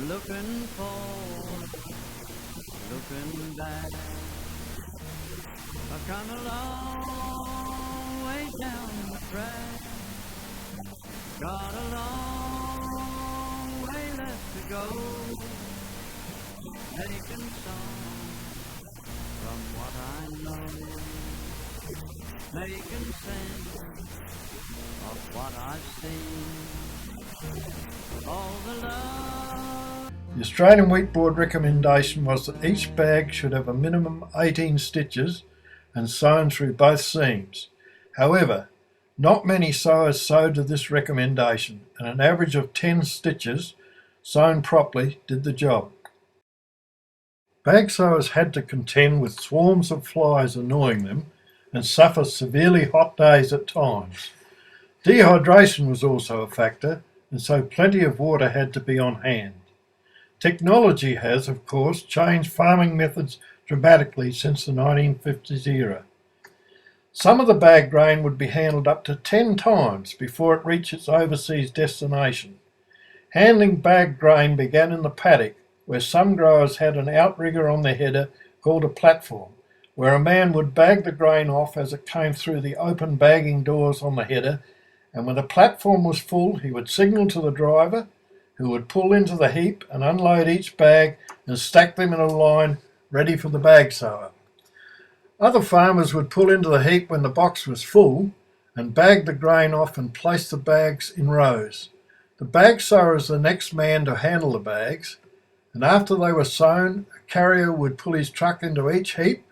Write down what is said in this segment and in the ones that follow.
looking forward, looking back. I've come a long way down the track, got a long way left to go, making songs from what I know, making sense of what I've seen, all the love. The Australian Wheat Board recommendation was that each bag should have a minimum 18 stitches and sewn through both seams. However, not many sewers sewed to this recommendation, and an average of 10 stitches sewn properly did the job. Bag sewers had to contend with swarms of flies annoying them and suffer severely hot days at times. Dehydration was also a factor, and so plenty of water had to be on hand. Technology has, of course, changed farming methods dramatically since the 1950s era. Some of the bag grain would be handled up to 10 times before it reached its overseas destination. Handling bag grain began in the paddock, where some growers had an outrigger on their header called a platform, where a man would bag the grain off as it came through the open bagging doors on the header, and when the platform was full he would signal to the driver, who would pull into the heap and unload each bag and stack them in a line ready for the bag sewer. Other farmers would pull into the heap when the box was full and bag the grain off and place the bags in rows. The bag sewer is the next man to handle the bags, and after they were sewn, a carrier would pull his truck into each heap,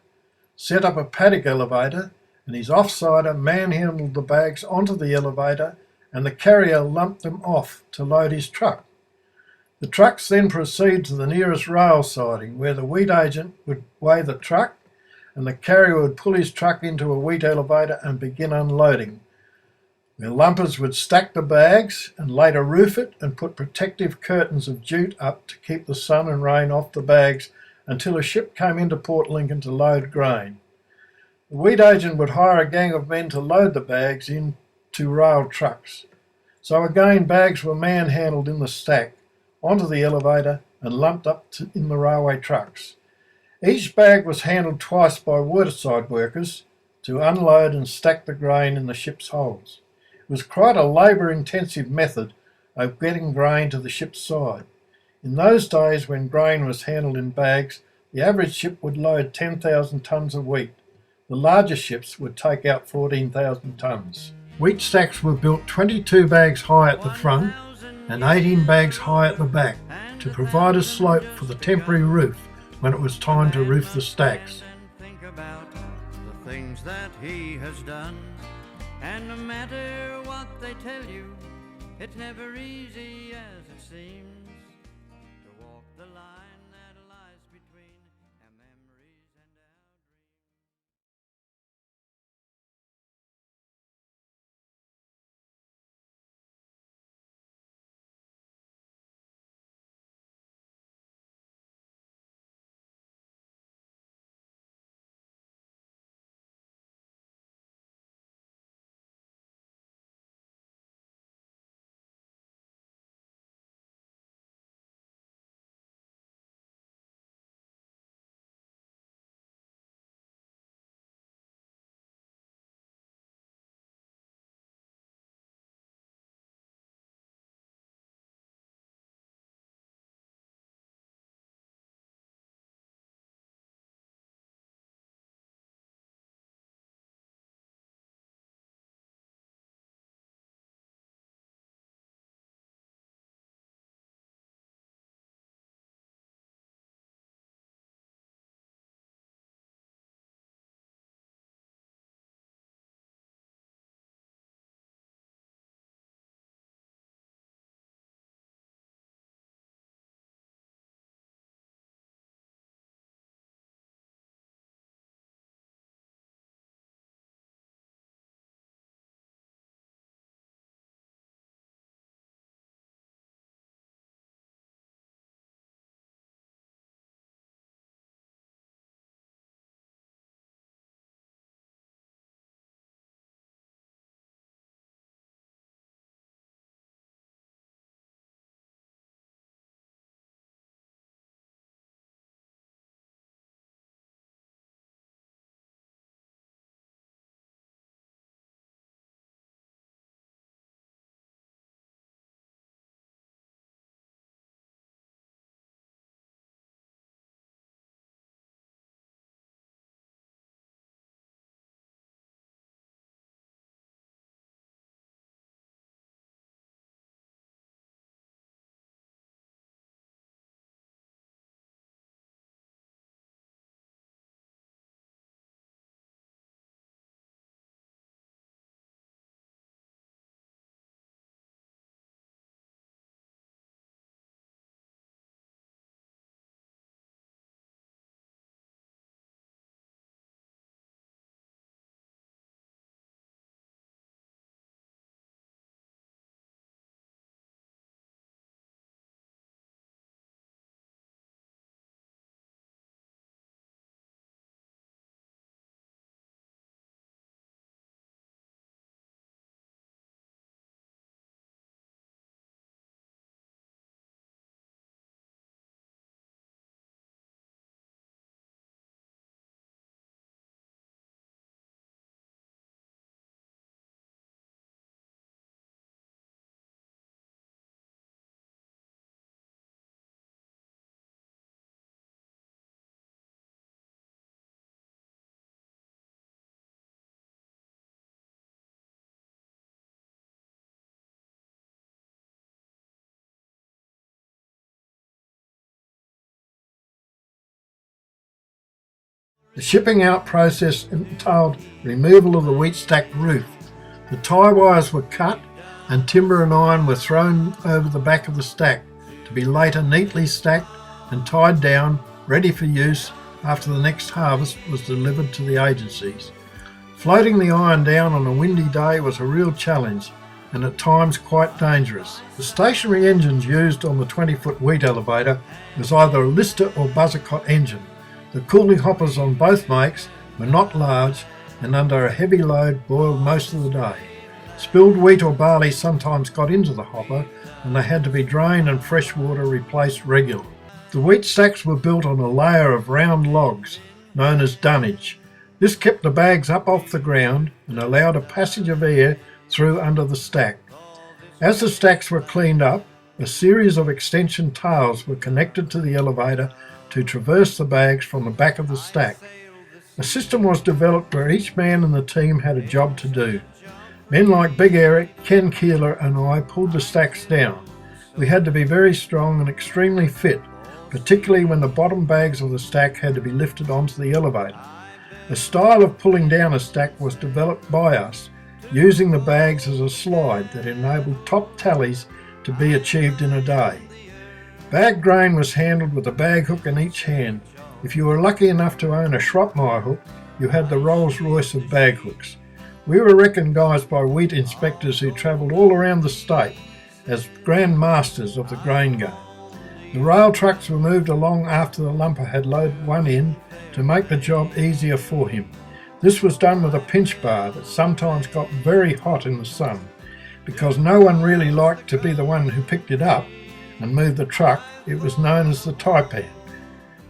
set up a paddock elevator, and his off-sider manhandled the bags onto the elevator, and the carrier lumped them off to load his truck. The trucks then proceed to the nearest rail siding, where the wheat agent would weigh the truck, and the carrier would pull his truck into a wheat elevator and begin unloading. The lumpers would stack the bags and later roof it and put protective curtains of jute up to keep the sun and rain off the bags until a ship came into Port Lincoln to load grain. The wheat agent would hire a gang of men to load the bags into rail trucks. So again, bags were manhandled in the stack, onto the elevator and lumped up in the railway trucks. Each bag was handled twice by waterside workers to unload and stack the grain in the ship's holds. It was quite a labour-intensive method of getting grain to the ship's side. In those days when grain was handled in bags, the average ship would load 10,000 tonnes of wheat. The larger ships would take out 14,000 tonnes. Wheat stacks were built 22 bags high at the front and 18 bags high at the back to provide a slope for the temporary roof when it was time to roof the stacks. Think about the things that he has done, and no matter what they tell you, it's never easy as it seems. The shipping out process entailed removal of the wheat stack roof. The tie wires were cut and timber and iron were thrown over the back of the stack to be later neatly stacked and tied down, ready for use after the next harvest was delivered to the agencies. Floating the iron down on a windy day was a real challenge and at times quite dangerous. The stationary engines used on the 20-foot wheat elevator was either a Lister or Buzzercott engine. The cooling hoppers on both makes were not large and under a heavy load boiled most of the day. Spilled wheat or barley sometimes got into the hopper and they had to be drained and fresh water replaced regularly. The wheat stacks were built on a layer of round logs known as dunnage. This kept the bags up off the ground and allowed a passage of air through under the stack. As the stacks were cleaned up, a series of extension tails were connected to the elevator to traverse the bags from the back of the stack. A system was developed where each man in the team had a job to do. Men like Big Eric, Ken Keeler and I pulled the stacks down. We had to be very strong and extremely fit, particularly when the bottom bags of the stack had to be lifted onto the elevator. A style of pulling down a stack was developed by us, using the bags as a slide that enabled top tallies to be achieved in a day. Bag grain was handled with a bag hook in each hand. If you were lucky enough to own a Shropmire hook, you had the Rolls Royce of bag hooks. We were recognised by wheat inspectors who travelled all around the state as grand masters of the grain game. The rail trucks were moved along after the lumper had loaded one in to make the job easier for him. This was done with a pinch bar that sometimes got very hot in the sun. Because no one really liked to be the one who picked it up and moved the truck, it was known as the taipan.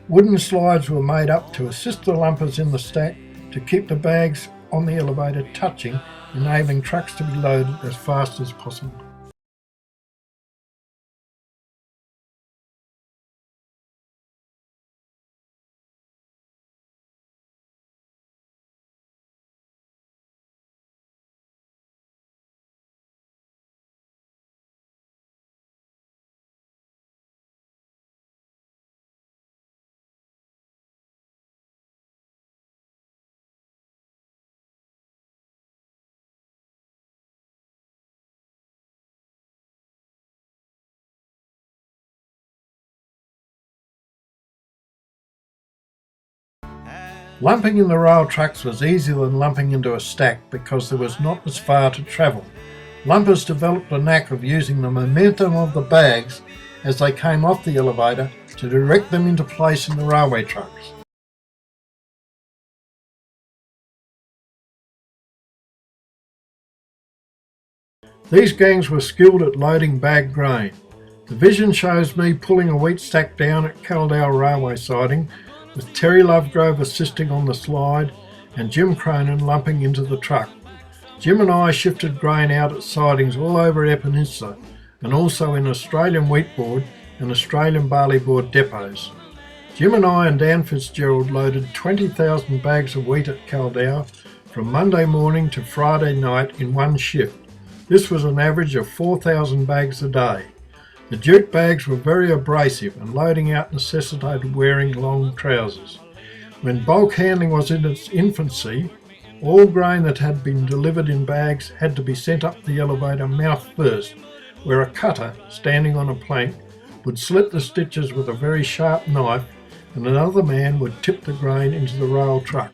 Wooden slides were made up to assist the lumpers in the stack to keep the bags on the elevator touching, enabling trucks to be loaded as fast as possible. Lumping in the rail trucks was easier than lumping into a stack because there was not as far to travel. Lumpers developed a knack of using the momentum of the bags as they came off the elevator to direct them into place in the railway trucks. These gangs were skilled at loading bag grain. The vision shows me pulling a wheat stack down at Caldale railway siding, with Terry Lovegrove assisting on the slide and Jim Cronin lumping into the truck. Jim and I shifted grain out at sidings all over Eyre Peninsula and also in Australian Wheat Board and Australian Barley Board depots. Jim and I and Dan Fitzgerald loaded 20,000 bags of wheat at Caldale from Monday morning to Friday night in one shift. This was an average of 4,000 bags a day. The jute bags were very abrasive and loading out necessitated wearing long trousers. When bulk handling was in its infancy, all grain that had been delivered in bags had to be sent up the elevator mouth first, where a cutter, standing on a plank, would slit the stitches with a very sharp knife and another man would tip the grain into the rail truck.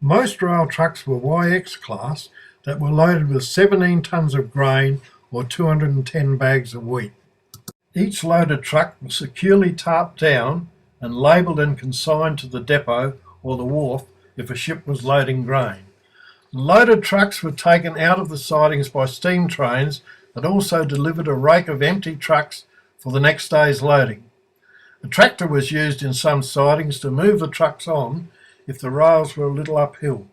Most rail trucks were YX class that were loaded with 17 tonnes of grain or 210 bags of wheat. Each loaded truck was securely tarped down and labelled and consigned to the depot or the wharf if a ship was loading grain. Loaded trucks were taken out of the sidings by steam trains that also delivered a rake of empty trucks for the next day's loading. A tractor was used in some sidings to move the trucks on if the rails were a little uphill.